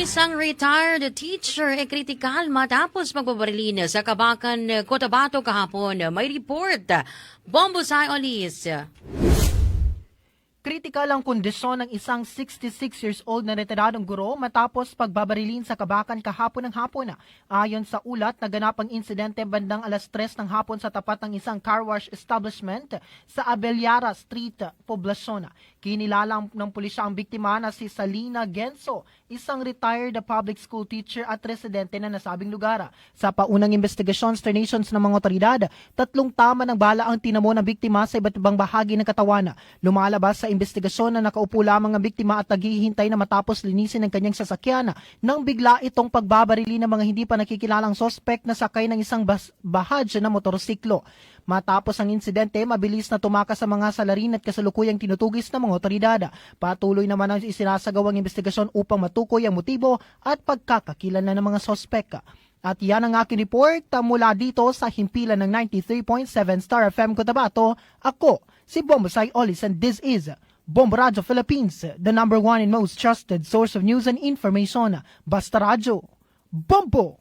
Isang retired teacher kritikal matapos magbabarilin sa Kabakan, Cotabato kahapon. May report. Bombosay Olis. Kritikal ang kondisyon ng isang 66 years old na retiradong guro matapos pagbabarilin sa Kabakan kahapon ng hapon. Ayon sa ulat, naganap ang insidente bandang alas 3 ng hapon sa tapat ng isang car wash establishment sa Abeliara Street, Poblacion. Kinilala ng pulisya ang biktima na si Salina Genso, isang retired public school teacher at residente na nasabing lugar. Sa paunang investigasyon ternations ng mga otoridad, 3 tama ng bala ang tinamo ng biktima sa iba't ibang bahagi ng katawan. Lumalabas sa investigasyon na nakaupo lamang ang biktima at naghihintay na matapos linisin ang kanyang sasakyan nang bigla itong pagbabarili ng mga hindi pa nakikilalang sospek na sakay ng isang bahadya na motorsiklo. Matapos ang insidente, mabilis na tumakas sa mga salarin at kasalukuyang tinutugis ng mga otoridad. Patuloy naman ang isinasagawang investigasyon upang matukoy ang motibo at pagkakakilanlan ng mga sospek. At yan ang aking report mula dito sa himpilan ng 93.7 Star FM Cotabato. Ako, si Bombosay Olis, and this is Bombo Radio Philippines, the #1 and most trusted source of news and information. Basta Radio, Bombo!